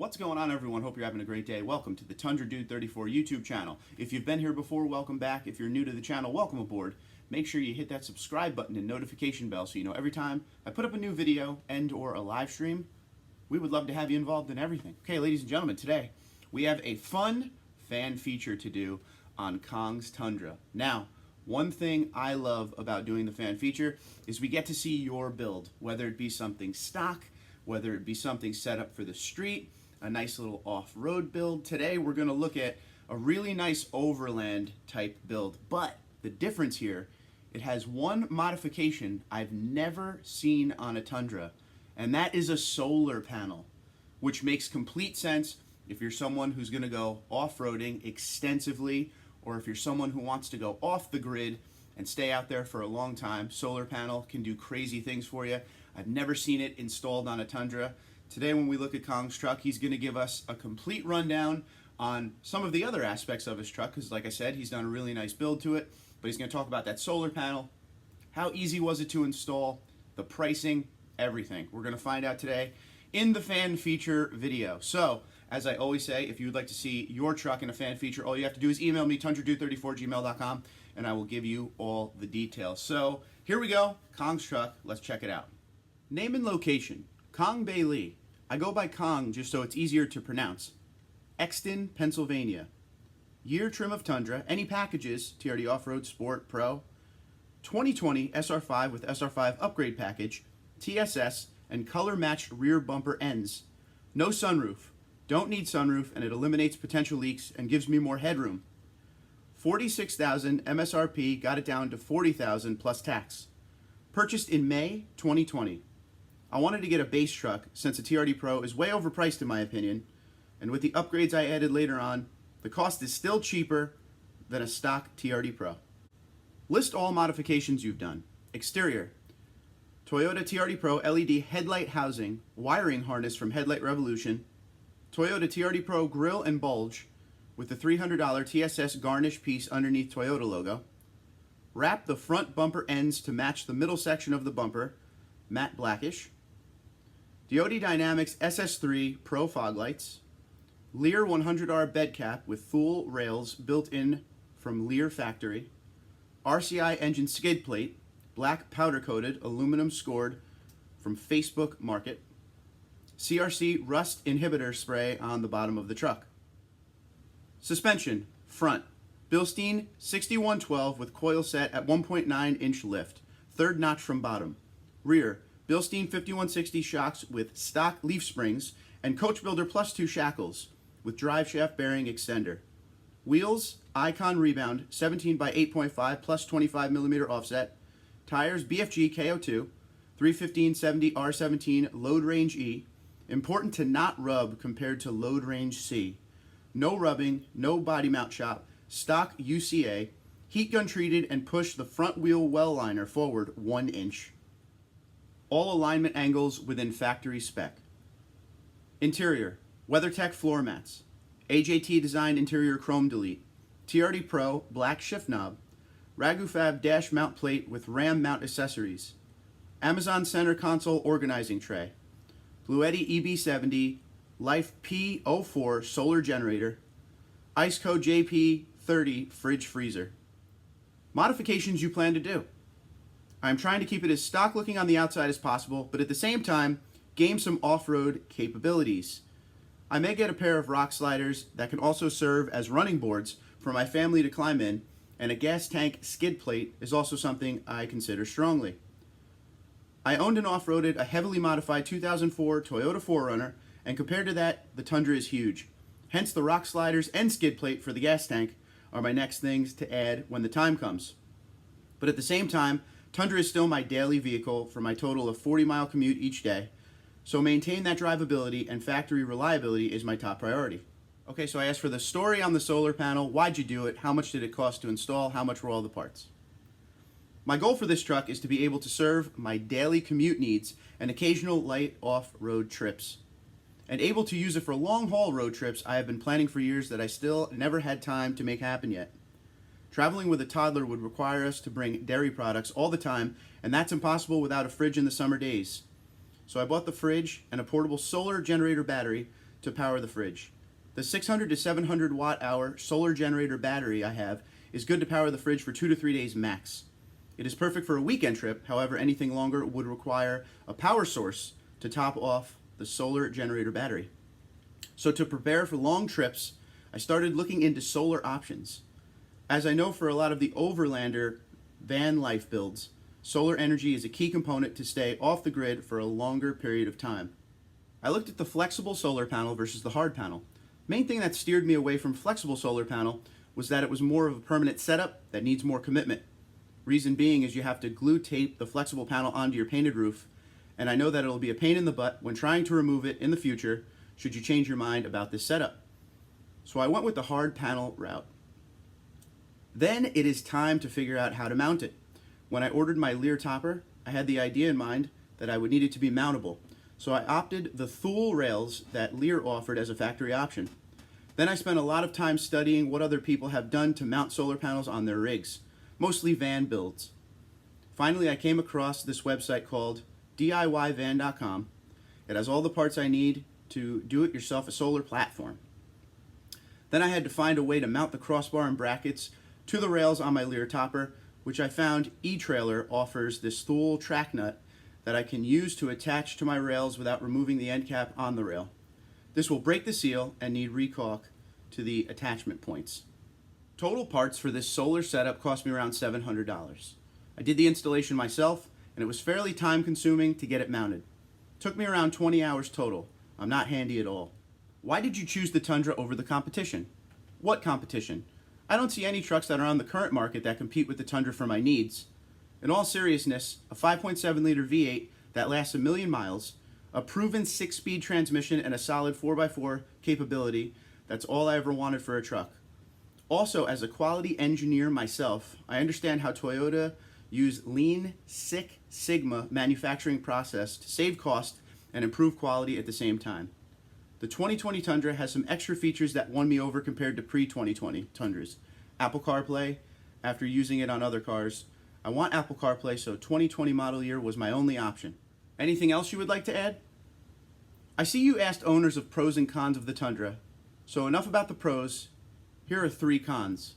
What's going on, everyone? Hope you're having a great day. Welcome to the Tundra Dude 34 YouTube channel. If you've been here before, welcome back. If you're new to the channel, welcome aboard. Make sure you hit that subscribe button and notification bell so you know every time I put up a new video and or a live stream. We would love to have you involved in everything. Okay, ladies and gentlemen, today we have a fun fan feature to do on Kong's Tundra. Now, one thing I love about doing the fan feature is we get to see your build, whether it be something stock, whether it be something set up for the street, a nice little off-road build. Today we're going to look at a really nice overland type build, but the difference here, it has one modification I've never seen on a Tundra, and that is a solar panel, which makes complete sense if you're someone who's going to go off-roading extensively, or if you're someone who wants to go off the grid and stay out there for a long time. Solar panel can do crazy things for you. I've never seen it installed on a Tundra. Today when we look at Kong's truck, he's going to give us a complete rundown on some of the other aspects of his truck, because like I said, he's done a really nice build to it, but he's going to talk about that solar panel, how easy was it to install, the pricing, everything. We're going to find out today in the fan feature video. So, as I always say, if you would like to see your truck in a fan feature, all you have to do is email me, tundradude34@gmail.com, and I will give you all the details. So, here we go, Kong's truck. Let's check it out. Name and location, Kong Bay Lee. I go by Kong just so it's easier to pronounce. Exton, Pennsylvania. Year trim of Tundra. Any packages, TRD Off-Road, Sport, Pro. 2020 SR5 with SR5 upgrade package, TSS, and color-matched rear bumper ends. No sunroof. Don't need sunroof, and it eliminates potential leaks and gives me more headroom. 46,000 MSRP, got it down to 40,000 plus tax. Purchased in May 2020. I wanted to get a base truck since a TRD Pro is way overpriced in my opinion, and with the upgrades I added later on, the cost is still cheaper than a stock TRD Pro. List all modifications you've done. Exterior, Toyota TRD Pro LED headlight housing, wiring harness from Headlight Revolution, Toyota TRD Pro grill and bulge with the $300 TSS garnish piece underneath Toyota logo. Wrap the front bumper ends to match the middle section of the bumper, matte blackish. Diode Dynamics SS3 Pro fog lights. Lear 100R bed cap with full rails built in from Lear factory. RCI engine skid plate, black powder coated, aluminum scored from Facebook Market. CRC rust inhibitor spray on the bottom of the truck. Suspension, front, Bilstein 6112 with coil set at 1.9 inch lift, third notch from bottom. Rear, Bilstein 5160 shocks with stock leaf springs and Coach Builder Plus 2 shackles with drive shaft bearing extender. Wheels, Icon Rebound 17 by 8.5 plus 25 millimeter offset. Tires, BFG KO2, 315/70 R17 Load Range E. Important to not rub compared to Load Range C. No rubbing, no body mount shop, stock UCA, heat gun treated and push the front wheel well liner forward 1 inch. All alignment angles within factory spec. Interior, WeatherTech floor mats, AJT designed interior chrome delete, TRD Pro black shift knob, Ragufab dash mount plate with RAM mount accessories, Amazon center console organizing tray, Bluetti EB70 Life P04 solar generator, Iceco JP30 fridge freezer. Modifications you plan to do. I'm trying to keep it as stock looking on the outside as possible, but at the same time, game some off-road capabilities. I may get a pair of rock sliders that can also serve as running boards for my family to climb in, and a gas tank skid plate is also something I consider strongly. I owned and off-roaded a heavily modified 2004 Toyota 4Runner, and compared to that, the Tundra is huge. Hence the rock sliders and skid plate for the gas tank are my next things to add when the time comes. But at the same time, Tundra is still my daily vehicle for my total of 40-mile commute each day, so maintain that drivability and factory reliability is my top priority. Okay, so I asked for the story on the solar panel, why'd you do it, how much did it cost to install, how much were all the parts. My goal for this truck is to be able to serve my daily commute needs and occasional light off-road trips. And able to use it for long-haul road trips I have been planning for years that I still never had time to make happen yet. Traveling with a toddler would require us to bring dairy products all the time, and that's impossible without a fridge in the summer days. So I bought the fridge and a portable solar generator battery to power the fridge. The 600 to 700 watt hour solar generator battery I have is good to power the fridge for 2 to 3 days max. It is perfect for a weekend trip, however anything longer would require a power source to top off the solar generator battery. So to prepare for long trips, I started looking into solar options. As I know for a lot of the overlander van life builds, solar energy is a key component to stay off the grid for a longer period of time. I looked at the flexible solar panel versus the hard panel. Main thing that steered me away from flexible solar panel was that it was more of a permanent setup that needs more commitment. Reason being is you have to glue tape the flexible panel onto your painted roof, and I know that it'll be a pain in the butt when trying to remove it in the future should you change your mind about this setup. So I went with the hard panel route. Then it is time to figure out how to mount it. When I ordered my Lear topper, I had the idea in mind that I would need it to be mountable. So I opted the Thule rails that Lear offered as a factory option. Then I spent a lot of time studying what other people have done to mount solar panels on their rigs, mostly van builds. Finally, I came across this website called DIYvan.com. It has all the parts I need to do it yourself a solar platform. Then I had to find a way to mount the crossbar and brackets to the rails on my Lear topper, which I found eTrailer offers this Thule track nut that I can use to attach to my rails without removing the end cap on the rail. This will break the seal and need recaulk to the attachment points. Total parts for this solar setup cost me around $700. I did the installation myself, and it was fairly time consuming to get it mounted. It took me around 20 hours total. I'm not handy at all. Why did you choose the Tundra over the competition? What competition? I don't see any trucks that are on the current market that compete with the Tundra for my needs. In all seriousness, a 5.7 liter V8 that lasts 1,000,000 miles, a proven 6-speed transmission, and a solid 4x4 capability, that's all I ever wanted for a truck. Also, as a quality engineer myself, I understand how Toyota use Lean Six Sigma manufacturing process to save cost and improve quality at the same time. The 2020 Tundra has some extra features that won me over compared to pre-2020 Tundras. Apple CarPlay, after using it on other cars. I want Apple CarPlay, so 2020 model year was my only option. Anything else you would like to add? I see you asked owners of pros and cons of the Tundra. So enough about the pros. Here are 3 cons.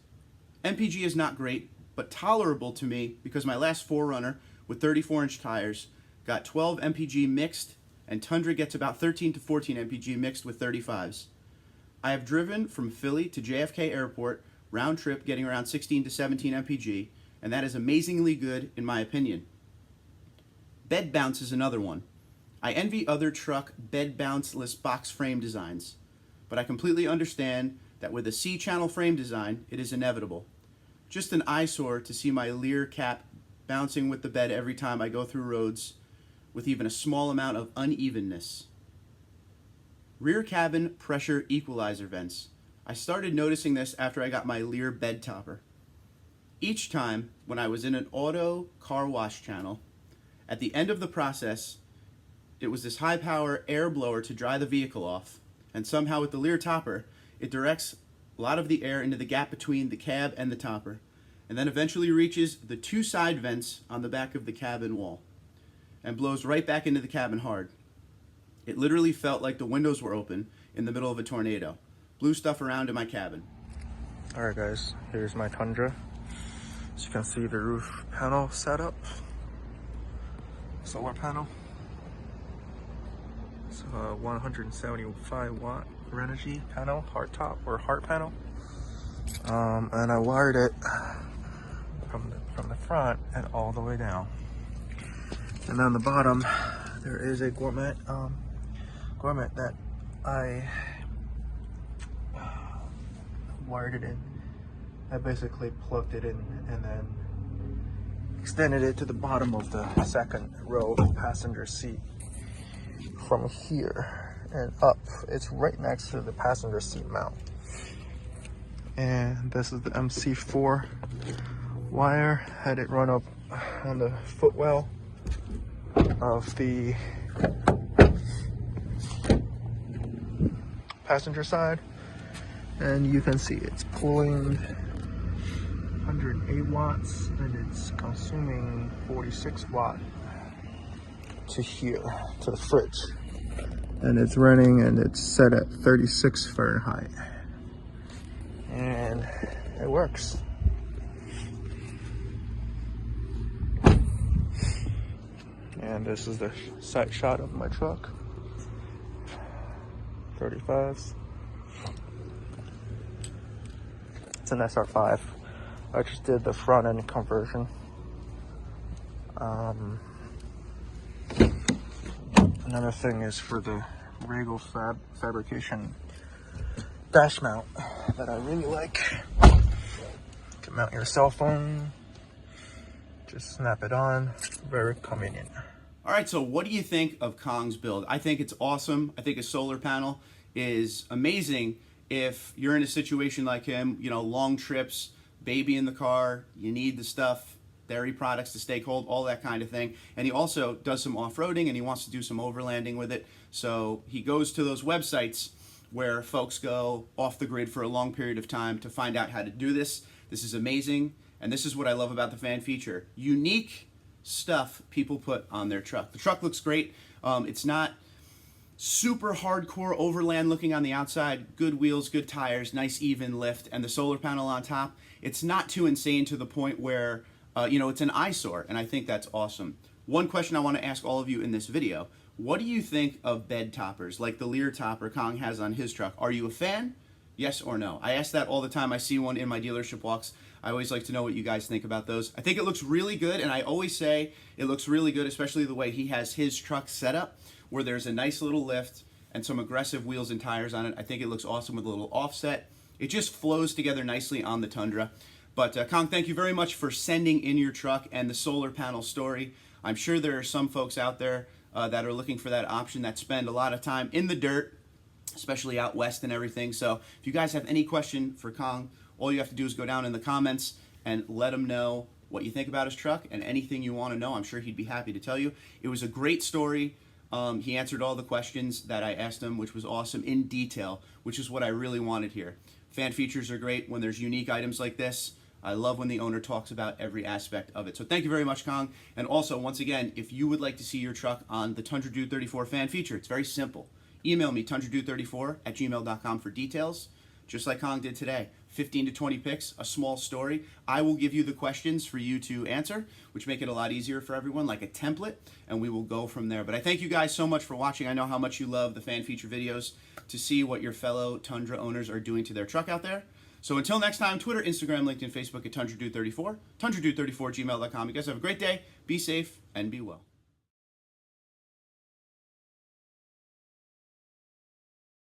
MPG is not great, but tolerable to me because my last 4Runner with 34-inch tires got 12 MPG mixed, and Tundra gets about 13 to 14 MPG mixed with 35s. I have driven from Philly to JFK Airport, round trip getting around 16 to 17 MPG, and that is amazingly good in my opinion. Bed bounce is another one. I envy other truck bed bounceless box frame designs, but I completely understand that with a C-channel frame design, it is inevitable. Just an eyesore to see my Lear cap bouncing with the bed every time I go through roads with even a small amount of unevenness. Rear cabin pressure equalizer vents. I started noticing this after I got my Lear bed topper. Each time when I was in an auto car wash channel, at the end of the process, it was this high power air blower to dry the vehicle off, and somehow with the Lear topper, it directs a lot of the air into the gap between the cab and the topper, and then eventually reaches the 2 side vents on the back of the cabin wall, and blows right back into the cabin hard. It literally felt like the windows were open in the middle of a tornado. Blew stuff around in my cabin. Alright guys, here's my Tundra. As you can see, the roof panel setup. Solar panel. It's a 175 watt Renogy panel, hard top or hard panel. And I wired it from the front and all the way down. And on the bottom, there is a Gourmet that I wired it in. I basically plugged it in and then extended it to the bottom of the second row passenger seat from here and up. It's right next to the passenger seat mount. And this is the MC4 wire. Had it run up on the footwell of the passenger side, and you can see it's pulling 108 watts and it's consuming 46 watt to here, to the fridge. and it's running, and it's set at 36 Fahrenheit. And it works. And this is the side shot of my truck. 35s. It's an SR5. I just did the front end conversion. Another thing is for the Regal fabrication dash mount that I really like. You can mount your cell phone. Just snap it on. Very convenient. All right, so what do you think of Kong's build? I think it's awesome. I think a solar panel is amazing if you're in a situation like him, you know, long trips, baby in the car, you need the stuff, dairy products to stay cold, all that kind of thing. And he also does some off-roading, and he wants to do some overlanding with it. So he goes to those websites where folks go off the grid for a long period of time to find out how to do this. This is amazing, and this is what I love about the fan feature. Unique stuff people put on their truck. The truck looks great. It's not super hardcore overland looking on the outside. Good wheels, good tires, nice even lift, and the solar panel on top. It's not too insane to the point where you know, it's an eyesore, and I think that's awesome. One question I want to ask all of you in this video: what do you think of bed toppers like the Lear topper Kong has on his truck? Are you a fan? Yes or no? I ask that all the time. I see one in my dealership walks. I always like to know what you guys think about those. I think it looks really good, and I always say it looks really good, especially the way he has his truck set up, where there's a nice little lift and some aggressive wheels and tires on it. I think it looks awesome with a little offset. It just flows together nicely on the Tundra. But Kong, thank you very much for sending in your truck and the solar panel story. I'm sure there are some folks out there that are looking for that option that spend a lot of time in the dirt, especially out west and everything. So if you guys have any question for Kong, all you have to do is go down in the comments and let him know what you think about his truck and anything you want to know. I'm sure he'd be happy to tell you. It was a great story. He answered all the questions that I asked him, which was awesome, in detail, which is what I really wanted here. Fan features are great when there's unique items like this. I love when the owner talks about every aspect of it. So thank you very much, Kong. And also, once again, if you would like to see your truck on the Tundra Dude 34 fan feature, it's very simple. Email me, tundradude34@gmail.com for details, just like Kong did today. 15 to 20 pics, a small story. I will give you the questions for you to answer, which make it a lot easier for everyone, like a template, and we will go from there. But I thank you guys so much for watching. I know how much you love the fan feature videos, to see what your fellow Tundra owners are doing to their truck out there. So until next time, Twitter, Instagram, LinkedIn, Facebook at TundraDude34, TundraDude34@gmail.com. You guys have a great day, be safe, and be well.